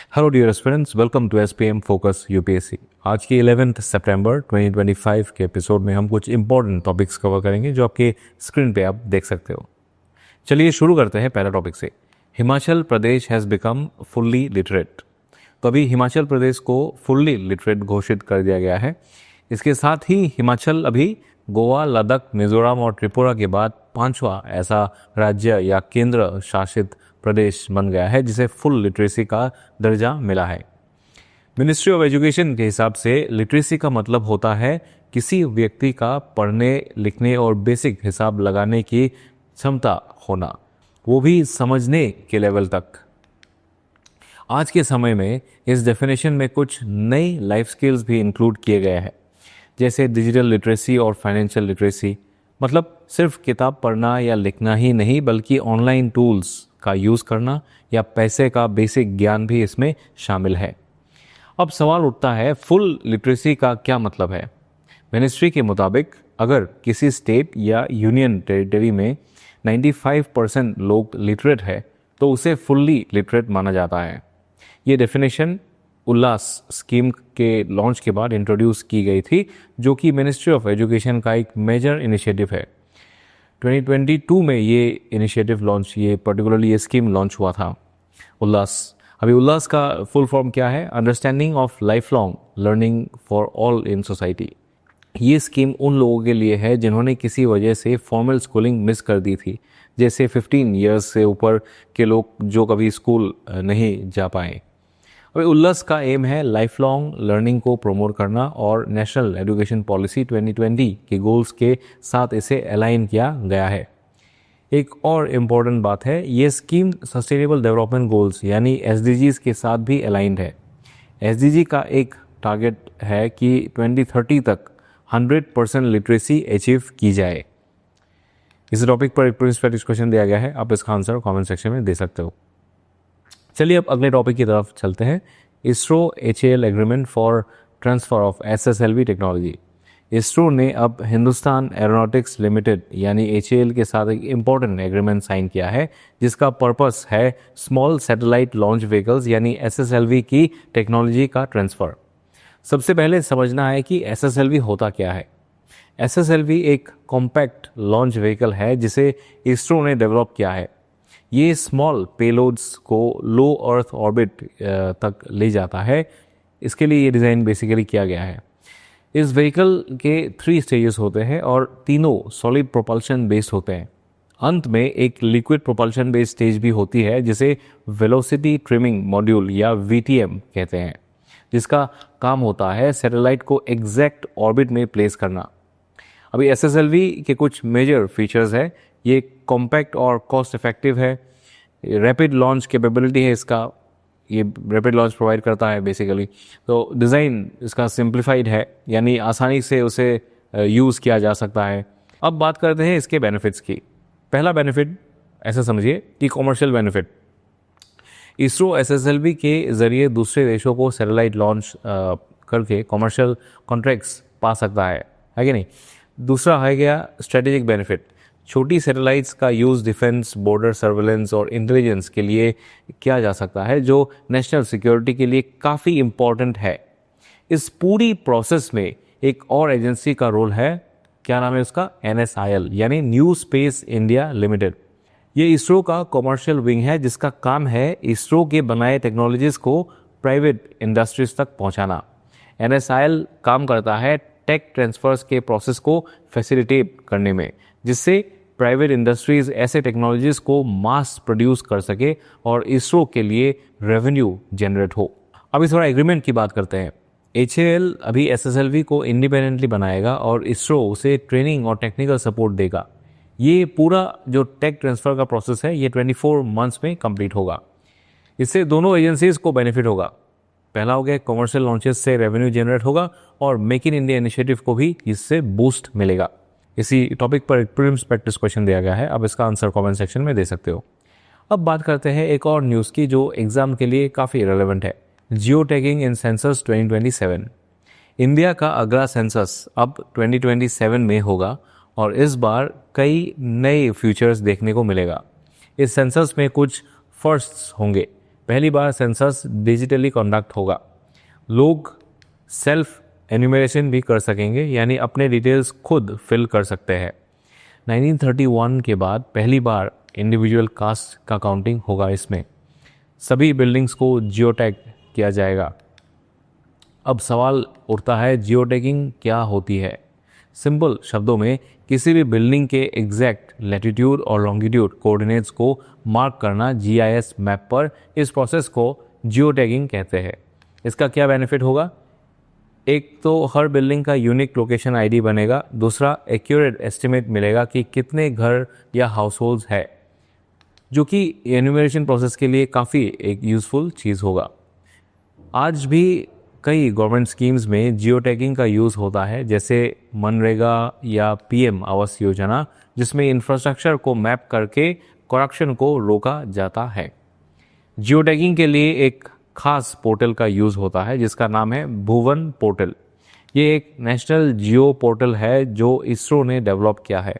Hello dear aspirants, welcome to SPM focus UPSC. आज की 11 सितंबर 2025 के एपिसोड में हम कुछ इंपॉर्टेंट टॉपिक्स कवर करेंगे जो आपके स्क्रीन पे आप देख सकते हो। चलिए शुरू करते हैं पहला टॉपिक से। Himachal Pradesh has become fully literate. तो अभी हिमाचल प्रदेश को फुल्ली लिटरेट घोषित कर दिया गया है। इसके साथ ही हिमाचल अभी गोवा, लद्दाख, मिजोरम और त्रिपुरा के बाद पांचवा ऐसा राज्य या केंद्र शासित प्रदेश बन गया है जिसे फुल लिटरेसी का दर्जा मिला है। मिनिस्ट्री ऑफ एजुकेशन के हिसाब से लिटरेसी का मतलब होता है किसी व्यक्ति का पढ़ने, लिखने और बेसिक हिसाब लगाने की क्षमता होना, वो भी समझने के लेवल तक। आज के समय में इस डेफिनेशन में कुछ नई लाइफ स्किल्स भी इंक्लूड किए गए हैं, जैसे डिजिटल लिटरेसी और फाइनेंशियल लिटरेसी। मतलब सिर्फ किताब पढ़ना या लिखना ही नहीं, बल्कि ऑनलाइन टूल्स का यूज़ करना या पैसे का बेसिक ज्ञान भी इसमें शामिल है। अब सवाल उठता है, फुल लिटरेसी का क्या मतलब है? मिनिस्ट्री के मुताबिक अगर किसी स्टेट या यूनियन टेरिटरी में 95% लोग लिटरेट है तो उसे फुल्ली लिटरेट माना जाता है। ये डेफिनेशन उल्लास स्कीम के लॉन्च के बाद इंट्रोड्यूस की गई थी, जो कि मिनिस्ट्री ऑफ एजुकेशन का एक मेजर इनिशिएटिव है। 2022 में ये इनिशिएटिव लॉन्च, ये पर्टिकुलरली ये स्कीम लॉन्च हुआ था, उल्लास। अभी उल्लास का फुल फॉर्म क्या है? Understanding of life long learning for all in society. ये स्कीम उन लोगों के लिए है जिन्होंने किसी वजह से फॉर्मल स्कूलिंग मिस कर दी थी, जैसे 15 ईयर्स से ऊपर के लोग जो कभी स्कूल नहीं जा पाए। अभी उल्लास का एम है लाइफ लॉन्ग लर्निंग को प्रमोट करना और नेशनल एजुकेशन पॉलिसी 2020 के गोल्स के साथ इसे अलाइन किया गया है। एक और इम्पॉर्टेंट बात है, ये स्कीम सस्टेनेबल डेवलपमेंट गोल्स यानी एसडीजीज के साथ भी अलाइंड है। एसडीजी का एक टारगेट है कि 2030 तक 100% लिटरेसी अचीव की जाए। इस टॉपिक पर एक प्रीवियस प्रैक्टिस क्वेश्चन दिया गया है, आप इसका आंसर कमेंट सेक्शन में दे सकते हो। चलिए अब अगले टॉपिक की तरफ चलते हैं। ISRO HAL agreement for transfer of SSLV technology. ISRO ने अब हिंदुस्तान एरोनॉटिक्स लिमिटेड यानी HAL के साथ एक इम्पॉर्टेंट एग्रीमेंट साइन किया है, जिसका पर्पस है स्मॉल सैटेलाइट लॉन्च व्हीकल्स यानी SSLV की टेक्नोलॉजी का ट्रांसफ़र। सबसे पहले समझना है कि SSLV होता क्या है। SSLV एक कॉम्पैक्ट लॉन्च व्हीकल है जिसे इसरो ने डेवलप किया है। ये स्मॉल पेलोड्स को लो अर्थ ऑर्बिट तक ले जाता है। इसके लिए ये डिज़ाइन बेसिकली किया गया है। इस व्हीकल के 3 स्टेजेस होते हैं और तीनों सॉलिड प्रोपल्शन बेस्ड होते हैं। अंत में एक लिक्विड प्रोपल्शन बेस्ड स्टेज भी होती है जिसे वेलोसिटी ट्रिमिंग मॉड्यूल या VTM कहते हैं, जिसका काम होता है सैटेलाइट को एग्जैक्ट ऑर्बिट में प्लेस करना। अभी SSLV के कुछ मेजर फीचर्स है। ये कॉम्पैक्ट और कॉस्ट इफेक्टिव है। रैपिड लॉन्च कैपेबिलिटी है इसका, ये रैपिड लॉन्च प्रोवाइड करता है बेसिकली। तो डिज़ाइन इसका सिंप्लीफाइड है, यानी आसानी से उसे यूज़ किया जा सकता है। अब बात करते हैं इसके बेनिफिट्स की। पहला बेनिफिट ऐसा समझिए कि कॉमर्शियल बेनिफिट। इसरो SSLV के ज़रिए दूसरे देशों को सैटेलाइट लॉन्च करके कॉमर्शियल कॉन्ट्रैक्ट्स पा सकता है कि नहीं। दूसरा है गया स्ट्रेटेजिक बेनिफिट। छोटी सैटेलाइट्स का यूज़ डिफेंस, बॉर्डर सर्वेलेंस और इंटेलिजेंस के लिए किया जा सकता है, जो नेशनल सिक्योरिटी के लिए काफ़ी इम्पॉर्टेंट है। इस पूरी प्रोसेस में एक और एजेंसी का रोल है, क्या नाम है उसका? NSIL यानी न्यू स्पेस इंडिया लिमिटेड। ये इसरो का कॉमर्शियल विंग है जिसका काम है इसरो के बनाए टेक्नोलॉजीज़ को प्राइवेट इंडस्ट्रीज तक पहुंचाना। NSIL काम करता है टेक ट्रांसफर्स के प्रोसेस को फैसिलिटेट करने में, जिससे प्राइवेट इंडस्ट्रीज ऐसे टेक्नोलॉजीज को मास प्रोड्यूस कर सके और इसरो के लिए रेवेन्यू जनरेट हो। अभी थोड़ा एग्रीमेंट की बात करते हैं। HAL अभी SSLV को इंडिपेंडेंटली बनाएगा और इसरो उसे ट्रेनिंग और टेक्निकल सपोर्ट देगा। ये पूरा जो टेक ट्रांसफ़र का प्रोसेस है ये 24 मंथ्स में कंप्लीट होगा। इससे दोनों एजेंसीज को बेनिफिट होगा। पहला हो गया कॉमर्शियल लॉन्चेस से रेवेन्यू जनरेट होगा और मेक इन इंडिया इनिशिएटिव को भी इससे बूस्ट मिलेगा। इसी टॉपिक पर एक प्रीलिम्स प्रैक्टिस क्वेश्चन दिया गया है, आप इसका आंसर कमेंट सेक्शन में दे सकते हो। अब बात करते हैं एक और न्यूज़ की जो एग्जाम के लिए काफ़ी रेलेवेंट है। जियो टैगिंग इन सेंसस 2027। इंडिया का अगला सेंसस अब 2027 में होगा और इस बार कई नए फीचर्स देखने को मिलेगा। इस सेंसस में कुछ फर्स्ट्स होंगे। पहली बार सेंसस डिजिटली कंडक्ट होगा। लोग सेल्फ एन्यूमरेशन भी कर सकेंगे, यानी अपने डिटेल्स खुद फिल कर सकते हैं। 1931 के बाद पहली बार इंडिविजुअल कास्ट का काउंटिंग होगा। इसमें सभी बिल्डिंग्स को जियोटैग किया जाएगा। अब सवाल उठता है, जियोटैगिंग क्या होती है? सिंपल शब्दों में किसी भी बिल्डिंग के एग्जैक्ट लैटिट्यूड और लॉन्गिट्यूड कोऑर्डिनेट्स को मार्क करना जीआईएस मैप पर। इस प्रोसेस को जियोटैगिंग कहते हैं। इसका क्या बेनिफिट होगा? एक तो हर बिल्डिंग का यूनिक लोकेशन आईडी बनेगा, दूसरा एक्यूरेट एस्टिमेट मिलेगा कि कितने घर या हाउसहोल्ड्स है, जो कि एन्यूमरेशन प्रोसेस के लिए काफ़ी एक यूज़फुल चीज़ होगा। आज भी कई गवर्नमेंट स्कीम्स में जियोटैगिंग का यूज़ होता है, जैसे मनरेगा या पीएम आवास योजना, जिसमें इंफ्रास्ट्रक्चर को मैप करके करप्शन को रोका जाता है। जियोटैगिंग के लिए एक खास पोर्टल का यूज़ होता है जिसका नाम है भुवन पोर्टल। ये एक नेशनल जियो पोर्टल है जो इसरो ने डेवलप किया है।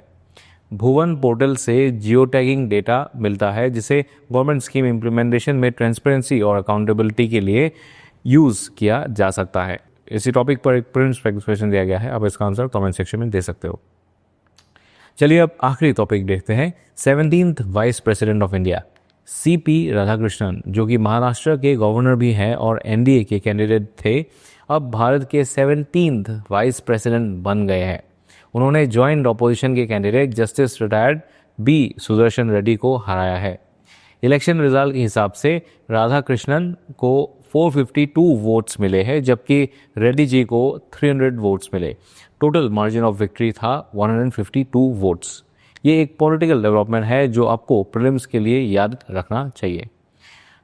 भुवन पोर्टल से जियोटैगिंग डेटा मिलता है जिसे गवर्नमेंट स्कीम इम्प्लीमेंटेशन में ट्रांसपेरेंसी और अकाउंटेबिलिटी के लिए यूज़ किया जा सकता है। इसी टॉपिक पर एक प्रिंट क्वेश्चन दिया गया है, आप इसका आंसर कमेंट सेक्शन में दे सकते हो। चलिए अब आखिरी टॉपिक देखते हैं। 17th vice president of India CP Radhakrishnan, जो कि महाराष्ट्र के गवर्नर भी हैं और एनडीए के कैंडिडेट थे, अब भारत के 17th वाइस प्रेसिडेंट बन गए हैं। उन्होंने जॉइंट अपोजिशन के candidate justice retired B Sudarshan Reddy को हराया है। इलेक्शन रिजल्ट के हिसाब से राधाकृष्णन को 452 वोट्स मिले हैं, जबकि रेड्डी जी को 300 वोट्स मिले। टोटल मार्जिन ऑफ विक्ट्री था 152 वोट्स। ये एक पॉलिटिकल डेवलपमेंट है जो आपको प्रीलिम्स के लिए याद रखना चाहिए।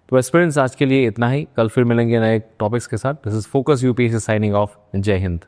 तो एस्पिरेंट्स, आज के लिए इतना ही। कल फिर मिलेंगे नए टॉपिक्स के साथ। This is focus UPSC signing off. जय हिंद।